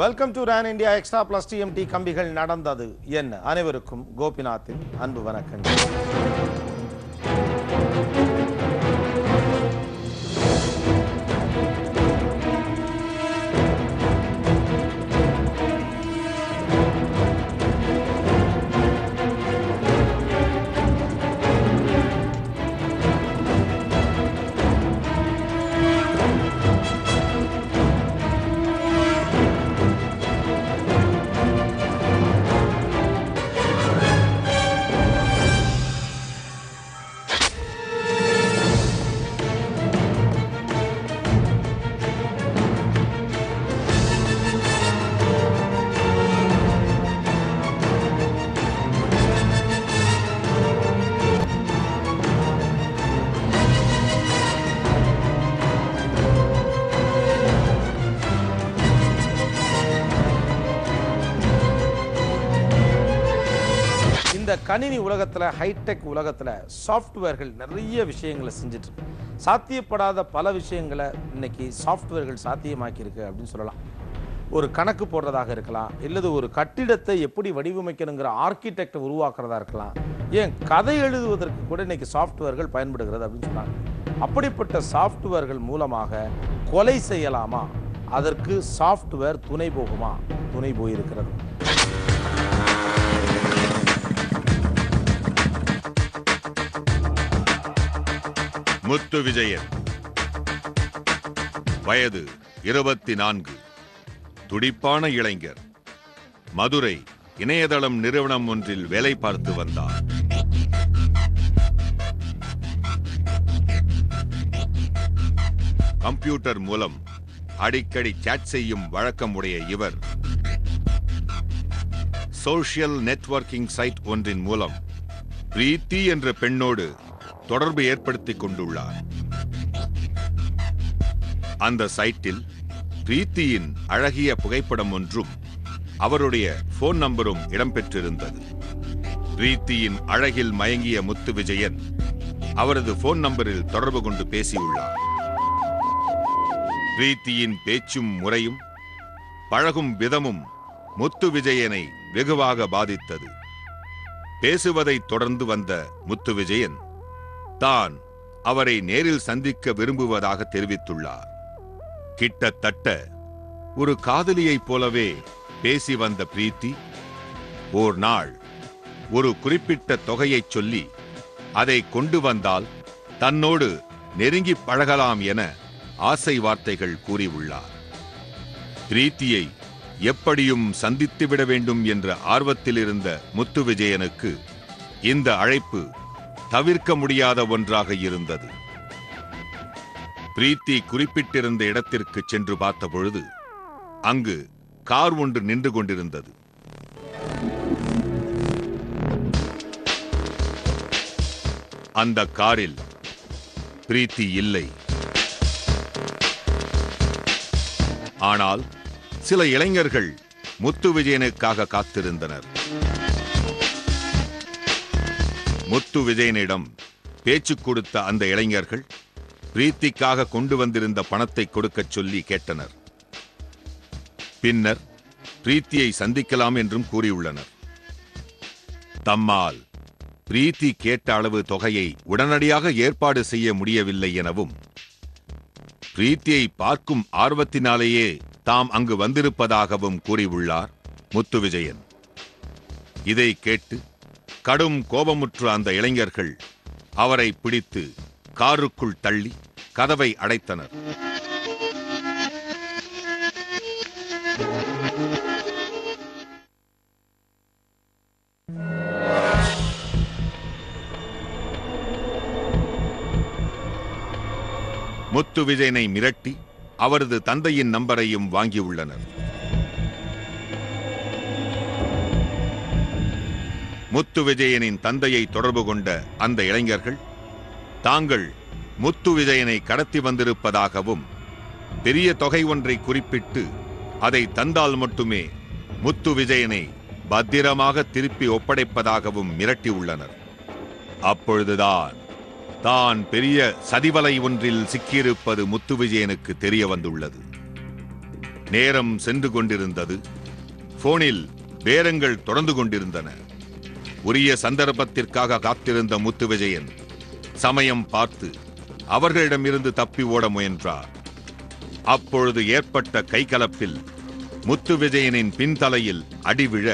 Welcome to Ren India extra plus TMT கம்பிகள் நடந்தது என்ன. அனைவருக்கும் கோபிநாத்தின் அன்பு வணக்கங்கள். இந்த கணினி உலகத்தில், ஹைடெக் உலகத்தில் சாஃப்ட்வேர்கள் நிறைய விஷயங்களை செஞ்சுட்டு இருக்கு. சாத்தியப்படாத பல விஷயங்களை இன்னைக்கு சாஃப்ட்வேர்கள் சாத்தியமாக்கியிருக்கு அப்படின்னு சொல்லலாம். ஒரு கணக்கு போடுறதாக இருக்கலாம், இல்லது ஒரு கட்டிடத்தை எப்படி வடிவமைக்கணுங்கிற ஆர்கிடெக்டை உருவாக்குறதா இருக்கலாம், ஏன் கதை எழுதுவதற்கு கூட இன்னைக்கு சாஃப்ட்வேர்கள் பயன்படுகிறது அப்படின்னு சொன்னாங்க. அப்படிப்பட்ட சாஃப்ட்வேர்கள் மூலமாக கொலை செய்யலாமா? அதற்கு சாஃப்ட்வேர் துணை போகுமா? துணை போயிருக்கிறது. முத்து விஜயன், வயது 24, துடிப்பான இளைஞர். மதுரை இணையதளம் நிறுவனம் ஒன்றில் வேலை பார்த்து வந்தார். கம்ப்யூட்டர் மூலம் அடிக்கடி சாட் செய்யும் வழக்கம் உடைய இவர் சோஷியல் நெட்வொர்க்கிங் சைட் ஒன்றின் மூலம் பிரீத்தி என்ற பெண்ணோடு தொடர்பு ஏற்படுத்திக் கொண்டுள்ளார். அந்த சைட்டில் பிரீத்தியின் அழகிய புகைப்படம் ஒன்றும் அவருடைய போன் நம்பரும் இடம்பெற்றிருந்தது. பிரீத்தியின் அழகில் மயங்கிய முத்து விஜயன் அவரது போன் நம்பரில் தொடர்பு கொண்டு பேசியுள்ளார். பிரீத்தியின் பேச்சும் முறையும் பழகும் விதமும் முத்து விஜயனை வெகுவாக பாதித்தது. பேசுவதை தொடர்ந்து வந்த முத்து விஜயன் தான் அவரை நேரில் சந்திக்க விரும்புவதாக தெரிவித்துள்ளார். கிட்டத்தட்ட ஒரு காதலியைப் போலவே பேசி வந்த பிரீத்தி ஓர் நாள் ஒரு குறிப்பிட்ட தொகையை சொல்லி அதை கொண்டு வந்தால் தன்னோடு நெருங்கி பழகலாம் என ஆசை வார்த்தைகள் கூறியுள்ளார். பிரீத்தியை எப்படியும் சந்தித்துவிட வேண்டும் என்ற ஆர்வத்தில் இருந்த முத்து விஜயனுக்கு இந்த அழைப்பு தவிர்க்க முடியாத ஒன்றாக இருந்தது. பிரீத்தி குறிப்பிட்டிருந்த இடத்திற்கு சென்று பார்த்தபொழுது அங்கு கார் ஒன்று நின்று கொண்டிருந்தது. அந்த காரில் பிரீத்தி இல்லை. ஆனால் சில இளைஞர்கள் முத்து விஜயனுக்காக காத்திருந்தனர். முத்து விஜயனிடம் பேச்சு கொடுத்த அந்த இளைஞர்கள் பிரீத்திக்காக கொண்டு வந்திருந்த பணத்தை கொடுக்கச் சொல்லி கேட்டனர். பின்னர் பிரீத்தியை சந்திக்கலாம் என்றும் கூறியுள்ளனர். தம்மால் பிரீத்தி கேட்ட அளவு தொகையை உடனடியாக ஏற்பாடு செய்ய முடியவில்லை எனவும் பிரீத்தியை பார்க்கும் ஆர்வத்தினாலேயே தாம் அங்கு வந்திருப்பதாகவும் கூறியுள்ளார் முத்து விஜயன். இதை கேட்டு கடும் கோபமுற்ற அந்த இளைஞர்கள் அவரை பிடித்து காருக்குள் தள்ளி கதவை அடைத்தனர். முத்து விஜயனை மிரட்டி அவரது தந்தையின் நம்பரையும் வாங்கியுள்ளனர். முத்து விஜயனின் தந்தையை தொடர்பு கொண்ட அந்த இளைஞர்கள் தாங்கள் முத்து விஜயனை கடத்தி வந்திருப்பதாகவும் பெரிய தொகை ஒன்றை குறிப்பிட்டு அதை தந்தால் மட்டுமே முத்து விஜயனை பத்திரமாக திருப்பி ஒப்படைப்பதாகவும் மிரட்டியுள்ளனர். அப்பொழுதுதான் தான் பெரிய சதிவலை ஒன்றில் சிக்கியிருப்பது முத்து விஜயனுக்கு தெரிய வந்துள்ளது. நேரம் சென்று கொண்டிருந்தது. போனில் பேரங்கள் தொடர்ந்து கொண்டிருந்தன. உரிய சந்தர்ப்பத்திற்காக காத்திருந்த முத்து விஜயன் சமயம் பார்த்து அவர்களிடமிருந்து தப்பி ஓட முயன்றார். அப்பொழுது ஏற்பட்ட கைகலப்பில் முத்து விஜயனின் பின்தலையில் அடிவிழ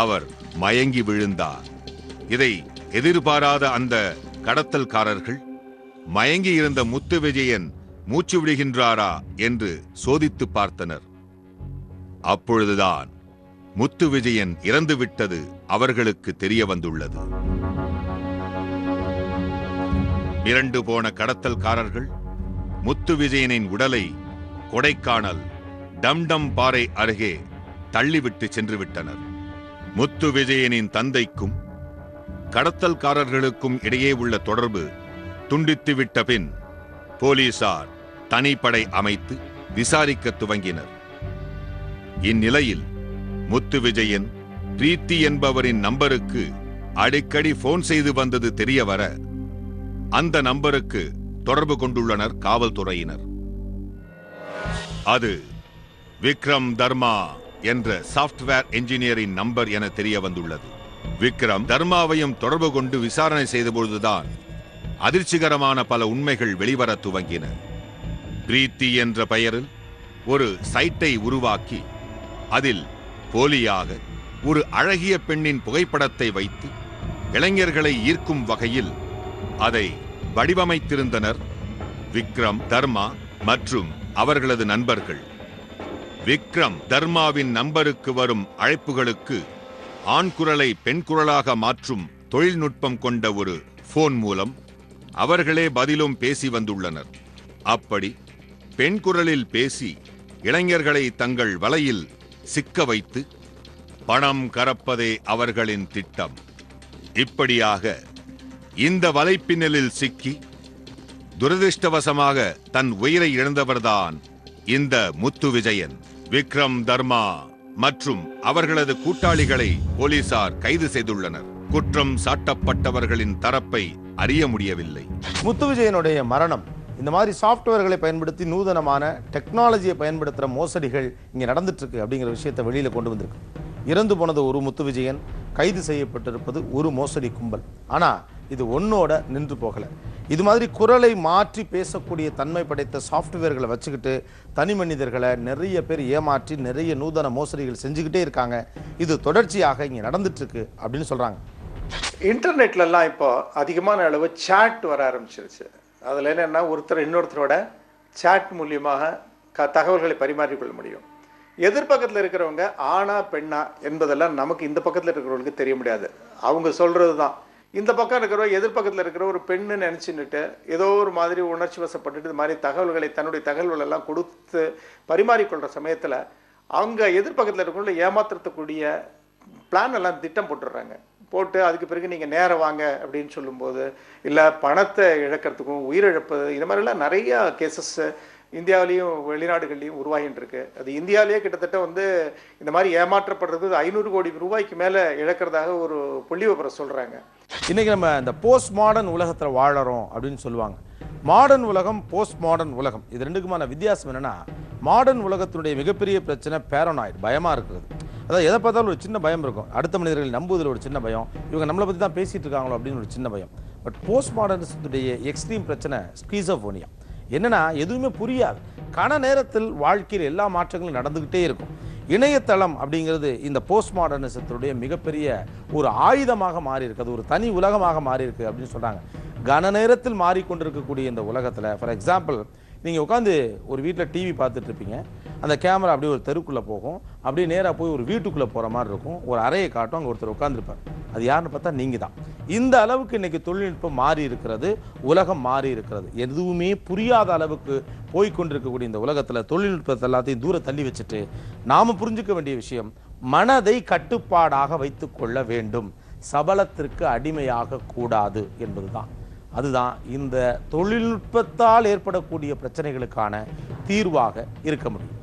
அவர் மயங்கி விழுந்தார். இதை எதிர்பாராத அந்த கடத்தல்காரர்கள் மயங்கி இருந்த முத்து விஜயன் மூச்சு விடுகின்றாரா என்று சோதித்து பார்த்தனர். அப்பொழுதுதான் முத்து விஜயன் இறந்துவிட்டது அவர்களுக்கு தெரிய வந்துள்ளது. மிரண்டு போன கடத்தல்காரர்கள் முத்து விஜயனின் உடலை கொடைக்கானல் டம்டம் பாறை அருகே தள்ளிவிட்டு சென்று விட்டனர். முத்து விஜயனின் தந்தைக்கும் கடத்தல்காரர்களுக்கும் இடையே உள்ள தொடர்பு துண்டித்துவிட்ட பின் போலீசார் தனிப்படை அமைத்து விசாரிக்க துவங்கினர். இந்நிலையில் முத்து விஜயன் பிரீத்தி என்பவரின் நம்பருக்கு அடிக்கடி போன் செய்து வந்தது தெரிய வர அந்த நம்பருக்கு தொடர்பு கொண்டுள்ளனர் காவல்துறையினர். அது விக்ரம் தர்மா என்ற சாப்ட்வேர் என்ஜினியரின் நம்பர் என தெரிய வந்துள்ளது. விக்ரம் தர்மாவையும் தொடர்பு கொண்டு விசாரணை செய்தபொழுதுதான் அதிர்ச்சிகரமான பல உண்மைகள் வெளிவர துவங்கின. பிரீத்தி என்ற பெயரில் ஒரு சைட்டை உருவாக்கி அதில் போலியாக ஒரு அழகிய பெண்ணின் புகைப்படத்தை வைத்து இளைஞர்களை ஈர்க்கும் வகையில் அதை வடிவமைத்திருந்தனர் விக்ரம், தர்மா மற்றும் அவர்களது நண்பர்கள். விக்ரம் தர்மாவின் நம்பருக்கு வரும் அழைப்புகளுக்கு ஆண் குரலை பெண் குரலாக மாற்றும் தொழில்நுட்பம் கொண்ட ஒரு போன் மூலம் அவர்களே பதிலும் பேசி வந்துள்ளனர். அப்படி பெண் குரலில் பேசி இளைஞர்களை தங்கள் வலையில் சிக்க வைத்து பணம் கறப்பதே அவர்களின் திட்டம். இப்படியாக இந்த வலைப்பின்னலில் சிக்கி துரதிருஷ்டவசமாக தன் உயிரை இழந்தவர்தான் இந்த முத்து விஜயன். விக்ரம், தர்மா மற்றும் அவர்களது கூட்டாளிகளை போலீசார் கைது செய்துள்ளனர். குற்றம் சாட்டப்பட்டவர்களின் தரப்பை அறிய முடியவில்லை. முத்து விஜயனுடைய மரணம் இந்த மாதிரி சாஃப்ட்வேர்களை பயன்படுத்தி நூதனமான டெக்னாலஜியை பயன்படுத்துகிற மோசடிகள் இங்கே நடந்துட்டு இருக்கு அப்படிங்கிற விஷயத்தை வெளியில் கொண்டு வந்திருக்கு. இறந்து போனது ஒரு முத்து விஜயன், கைது செய்யப்பட்டிருப்பது ஒரு மோசடி கும்பல். ஆனால் இது ஒன்னோட நின்று போகலை. இது மாதிரி குரலை மாற்றி பேசக்கூடிய தன்மை படைத்த சாஃப்ட்வேர்களை வச்சுக்கிட்டு தனி மனிதர்களை நிறைய பேர் ஏமாற்றி நிறைய நூதன மோசடிகள் செஞ்சுக்கிட்டே இருக்காங்க. இது தொடர்ச்சியாக இங்கே நடந்துட்டு இருக்கு அப்படின்னு சொல்றாங்க. இன்டர்நெட்லலாம் இப்போ அதிகமான அளவு சாட் வர ஆரம்பிச்சிருச்சு. அதில் என்னென்னா ஒருத்தர் இன்னொருத்தரோட சாட் மூலியமாக தகவல்களை பரிமாறிக்கொள்ள முடியும். எதிர்பக்கத்தில் இருக்கிறவங்க ஆணா பெண்ணா என்பதெல்லாம் நமக்கு இந்த பக்கத்தில் இருக்கிறவங்களுக்கு தெரிய முடியாது. அவங்க சொல்கிறது தான். இந்த பக்கம் இருக்கிற எதிர்பக்கத்தில் இருக்கிற ஒரு பெண்ணு நினச்சின்னுட்டு ஏதோ ஒரு மாதிரி உணர்ச்சி வசப்பட்டுட்டு இது மாதிரி தகவல்களை தன்னுடைய தகவல்கள் எல்லாம் கொடுத்து பரிமாறிக்கொள்கிற சமயத்தில் அவங்க எதிர்பக்கத்தில் இருக்கிறவங்கள ஏமாத்துறதுக்கூடிய பிளான் எல்லாம் திட்டம் போட்டுடுறாங்க. போட்டு அதுக்கு பிறகு நீங்கள் நேரம் வாங்க அப்படின்னு சொல்லும்போது இல்லை பணத்தை இழக்கிறதுக்கும் உயிரிழப்பு இது மாதிரிலாம் நிறையா கேசஸ் இந்தியாவிலையும் வெளிநாடுகள்லையும் உருவாகிட்டு இருக்கு. அது இந்தியாவிலேயே கிட்டத்தட்ட இந்த மாதிரி ஏமாற்றப்படுறது 500 கோடி ரூபாய்க்கு மேலே இழக்கிறதாக ஒரு புள்ளி விவரம் சொல்கிறாங்க. இன்னைக்கு நம்ம இந்த போஸ்ட் மாடர்ன் உலகத்தில் வாழறோம் அப்படின்னு சொல்லுவாங்க. மாடர்ன் உலகம், போஸ்ட் மாடர்ன் உலகம், இது ரெண்டுக்குமான வித்தியாசம் என்னன்னா, மாடர்ன் உலகத்தினுடைய மிகப்பெரிய பிரச்சனை பேரனாய்டு, பயமாக இருக்கிறது. அதாவது எதை பார்த்தாலும் ஒரு சின்ன பயம் இருக்கும். அடுத்த மனிதர்களை நம்புவதில் ஒரு சின்ன பயம், இவங்க நம்மளை பற்றி தான் பேசிட்டு இருக்காங்களோ அப்படின்னு ஒரு சின்ன பயம். பட் போஸ்ட் மாடர்னிசத்துடைய எக்ஸ்ட்ரீம் பிரச்சனை ஸ்கிசோஃப்ரினியா. என்னன்னா எதுவுமே புரியாது. கன நேரத்தில் வாழ்க்கையில் எல்லா மாற்றங்களும் நடந்துகிட்டே இருக்கும். இணையதளம் அப்படிங்கிறது இந்த போஸ்ட் மாடர்னிசத்துடைய மிகப்பெரிய ஒரு ஆயுதமாக மாறி இருக்கு. அது ஒரு தனி உலகமாக மாறி இருக்கு அப்படின்னு சொல்றாங்க. கன நேரத்தில் மாறிக்கொண்டிருக்கக்கூடிய இந்த உலகத்தில் ஃபார் எக்ஸாம்பிள், நீங்கள் உட்காந்து ஒரு வீட்டில் டிவி பார்த்துட்டு இருப்பீங்க. அந்த கேமரா அப்படியே ஒரு தெருக்குள்ளே போகும், அப்படியே நேராக போய் ஒரு வீட்டுக்குள்ளே போகிற மாதிரி இருக்கும். ஒரு அறையை காட்டும், அங்கே ஒருத்தர் உட்காந்துருப்பார். அது யாருன்னு பார்த்தா நீங்கள் தான். இந்த அளவுக்கு இன்றைக்கி தொழில்நுட்பம் மாறி இருக்கிறது, உலகம் மாறி இருக்கிறது. எதுவுமே புரியாத அளவுக்கு போய்கொண்டிருக்கக்கூடிய இந்த உலகத்தில் தொழில்நுட்பத்தை எல்லாத்தையும் தூர தள்ளி வச்சுட்டு நாம் புரிஞ்சுக்க வேண்டிய விஷயம், மனதை கட்டுப்பாடாக வைத்து கொள்ள வேண்டும். சபலத்திற்கு அடிமையாக கூடாது என்பதுதான். அதுதான் இந்த தொழில்நுட்பத்தால் ஏற்படக்கூடிய பிரச்சனைகளுக்கான தீர்வாக இருக்க முடியும்.